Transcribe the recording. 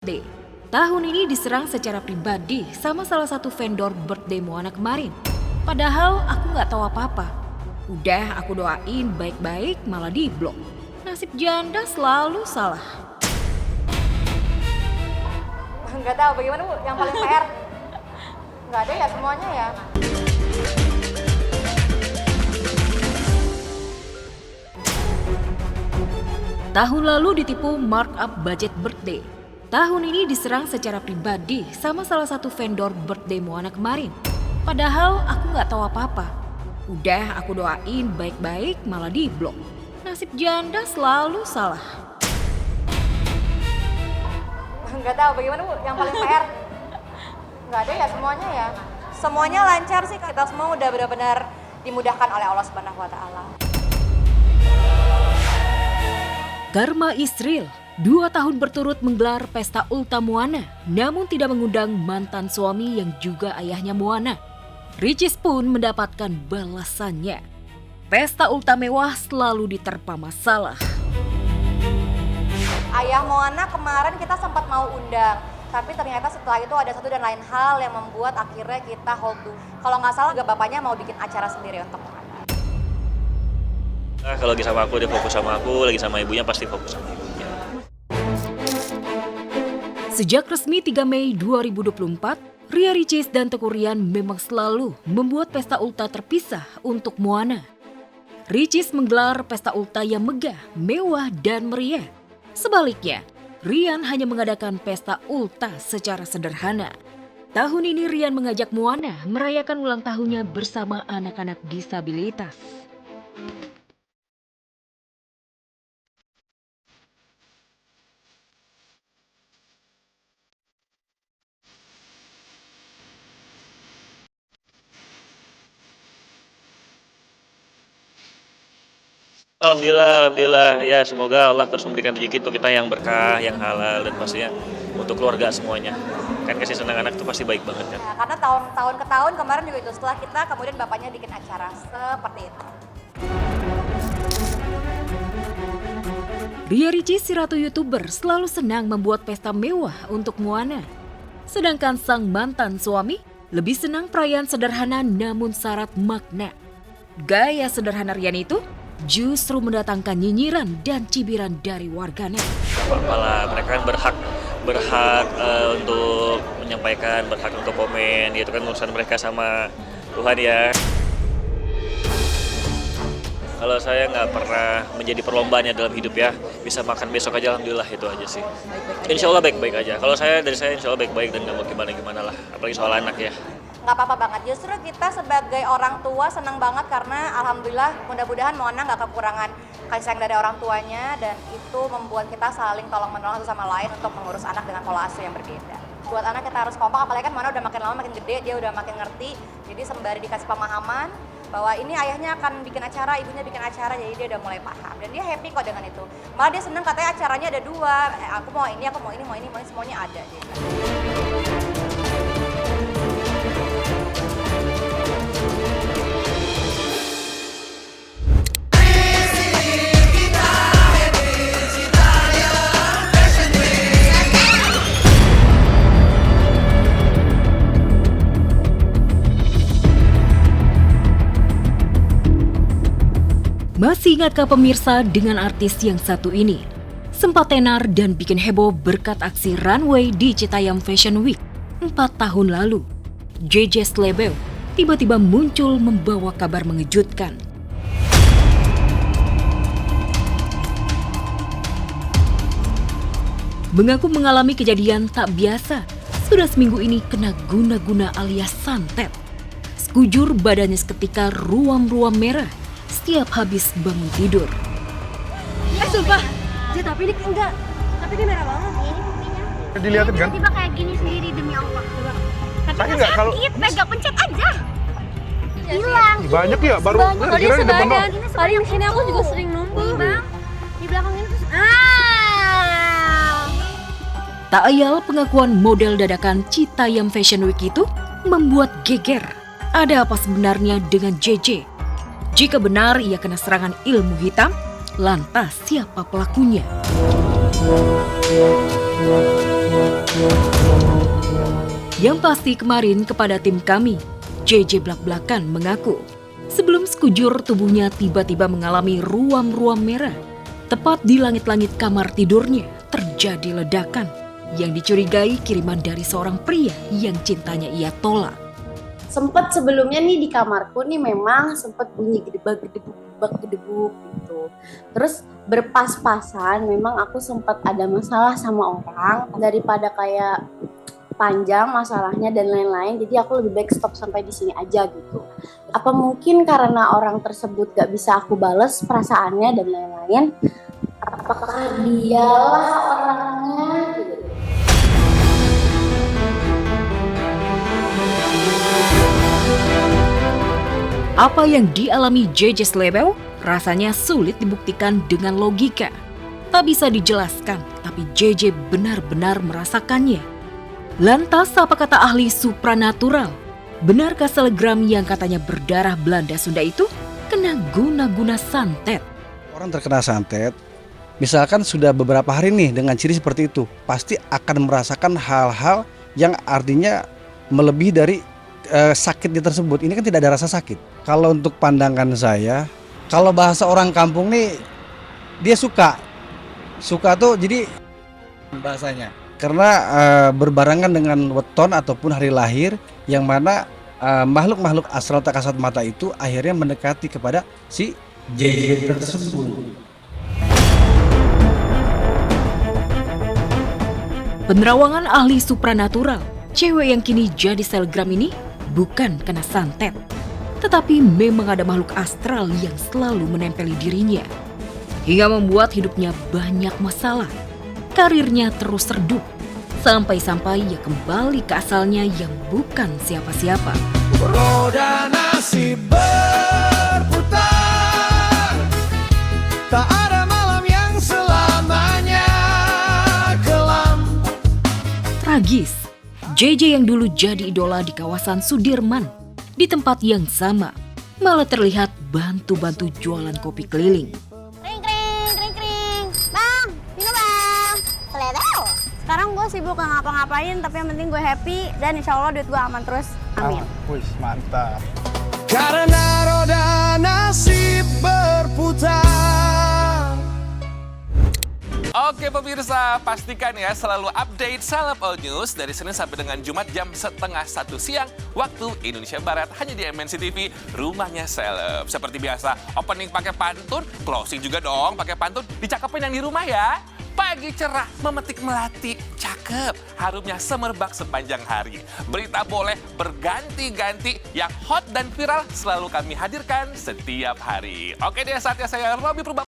birthday. Tahun ini diserang secara pribadi sama salah satu vendor birthday Moana kemarin. Padahal aku nggak tahu apa-apa. Udah aku doain baik-baik malah diblok. Nasib janda selalu salah. Nggak tahu bagaimana Bu, yang paling PR? Nggak ada ya semuanya ya? Tahun lalu ditipu markup budget birthday. Tahun ini diserang secara pribadi sama salah satu vendor birthday Moana kemarin. Padahal aku nggak tahu apa-apa. Udah aku doain baik-baik malah diblok. Nasib janda selalu salah. Nggak tahu bagaimana Bu, yang paling PR? Nggak ada ya semuanya ya? Semuanya lancar sih, kita semua udah benar-benar dimudahkan oleh Allah Subhanahu wa Ta'ala. Karma Israel 2 tahun berturut menggelar pesta Ulta Moana, namun tidak mengundang mantan suami yang juga ayahnya Moana. Ricis pun mendapatkan balasannya. Pesta Ulta mewah selalu diterpa masalah. Ayah Moana kemarin kita sempat mau undang, tapi ternyata setelah itu ada satu dan lain hal yang membuat akhirnya kita hold dulu. Kalau nggak salah, bapaknya mau bikin acara sendiri untuk Moana. Kalau lagi sama aku, dia fokus sama aku, lagi sama ibunya pasti fokus sama ibunya. Sejak resmi 3 Mei 2024, Ria Ricis dan Teuku Ryan memang selalu membuat pesta Ulta terpisah untuk Moana. Ricis menggelar pesta Ulta yang megah, mewah, dan meriah. Sebaliknya, Ryan hanya mengadakan pesta Ulta secara sederhana. Tahun ini Ryan mengajak Moana merayakan ulang tahunnya bersama anak-anak disabilitas. Alhamdulillah, ya semoga Allah terus memberikan rezeki untuk kita yang berkah, yang halal, dan pastinya untuk keluarga semuanya. Kan kasih senang anak itu pasti baik banget kan. Ya, karena tahun ke tahun kemarin juga itu setelah kita kemudian bapaknya bikin acara seperti itu. Ria Ricis, si ratu YouTuber, selalu senang membuat pesta mewah untuk Moana. Sedangkan sang mantan suami lebih senang perayaan sederhana namun syarat makna. Gaya sederhana Rian itu justru mendatangkan nyinyiran dan cibiran dari warganet. Apalah, mereka kan berhak untuk menyampaikan, berhak untuk komen, itu kan urusan mereka sama Tuhan ya. Kalau saya nggak pernah menjadi perlombaannya dalam hidup ya, bisa makan besok aja alhamdulillah, itu aja sih. Insya Allah baik-baik aja. Kalau dari saya insya Allah baik-baik dan nggak mau gimana-gimana lah, apalagi soal anak ya. Nggak apa-apa banget, justru kita sebagai orang tua senang banget karena alhamdulillah mudah-mudahan Moana nggak kekurangan kasih sayang dari orang tuanya dan itu membuat kita saling tolong-menolong satu sama lain untuk mengurus anak dengan pola asuh yang berbeda. Buat anak kita harus kompak, apalagi kan Moana udah makin lama makin gede, dia udah makin ngerti, jadi sembari dikasih pemahaman bahwa ini ayahnya akan bikin acara, ibunya bikin acara, jadi dia udah mulai paham dan dia happy kok dengan itu. Malah dia seneng katanya acaranya ada 2, aku mau ini, aku mau ini, mau ini, semuanya ada. Gitu. Masih ingatkah pemirsa dengan artis yang satu ini? Sempat tenar dan bikin heboh berkat aksi runway di Citayam Fashion Week 4 tahun lalu. JJ Slebeo tiba-tiba muncul membawa kabar mengejutkan. Mengaku mengalami kejadian tak biasa. Sudah seminggu ini kena guna-guna alias santet. Sekujur badannya seketika ruam-ruam merah setiap habis bangun tidur. Sumpah, tapi ini enggak. Tapi ini merah banget. Ini buktinya. Dilihatin kan? Tiba-tiba kayak gini sendiri demi Allah. Coba. Tapi Sakit nggak nggak kalau- sakit, pegang pencet aja. Hilang. Banyak ya, baru kira di depan doang. Tadi di sini aku juga sering nunggu. Bang, di belakang ini tuh. Tak ayal pengakuan model dadakan Citayam Fashion Week itu membuat geger. Ada apa sebenarnya dengan JJ? Jika benar ia kena serangan ilmu hitam, lantas siapa pelakunya? Yang pasti kemarin kepada tim kami, JJ blak-blakan mengaku sebelum sekujur tubuhnya tiba-tiba mengalami ruam-ruam merah. Tepat di langit-langit kamar tidurnya terjadi ledakan yang dicurigai kiriman dari seorang pria yang cintanya ia tolak. Sempet sebelumnya nih di kamarku nih memang sempet bunyi gedebak-gedebuk gitu. Terus berpas-pasan memang aku sempat ada masalah sama orang daripada kayak panjang masalahnya dan lain-lain, jadi aku lebih baik stop sampai di sini aja gitu. Apa mungkin karena orang tersebut gak bisa aku bales perasaannya dan lain-lain? Apakah dialah orangnya? Gitu. Apa yang dialami JJ Slebel rasanya sulit dibuktikan dengan logika. Tak bisa dijelaskan, tapi JJ benar-benar merasakannya. Lantas apa kata ahli supranatural? Benarkah selegram yang katanya berdarah Belanda Sunda itu kena guna-guna santet? Orang terkena santet, misalkan sudah beberapa hari nih dengan ciri seperti itu, pasti akan merasakan hal-hal yang artinya melebihi dari sakitnya tersebut. Ini kan tidak ada rasa sakit. Kalau untuk pandangan saya, kalau bahasa orang kampung nih, dia suka tuh jadi bahasanya. Karena berbarengan dengan weton ataupun hari lahir yang mana makhluk-makhluk astral tak kasat mata itu akhirnya mendekati kepada si JJ tersebut. Penerawangan ahli supranatural, cewek yang kini jadi selebgram ini bukan kena santet, tetapi memang ada makhluk astral yang selalu menempeli dirinya, hingga membuat hidupnya banyak masalah. Karirnya terus redup, sampai-sampai ia kembali ke asalnya yang bukan siapa-siapa. Roda nasib berputar, tak ada malam yang selamanya kelam. Tragis, JJ yang dulu jadi idola di kawasan Sudirman, di tempat yang sama, malah terlihat bantu-bantu jualan kopi keliling. Sekarang gue sibuk gak ngapa-ngapain, tapi yang penting gue happy dan insya Allah duit gue aman terus. Amin. Wih, mantap. Karena roda nasib berputar. Oke pemirsa, pastikan ya selalu update Celeb All News dari Senin sampai dengan Jumat jam 12:30 siang waktu Indonesia Barat hanya di MNC TV, rumahnya Celeb. Seperti biasa, opening pakai pantun, closing juga dong pakai pantun, dicakepin yang di rumah ya. Pagi cerah, memetik melati, cakep, harumnya semerbak sepanjang hari. Berita boleh berganti-ganti, yang hot dan viral selalu kami hadirkan setiap hari. Oke deh, saatnya saya Robby Purba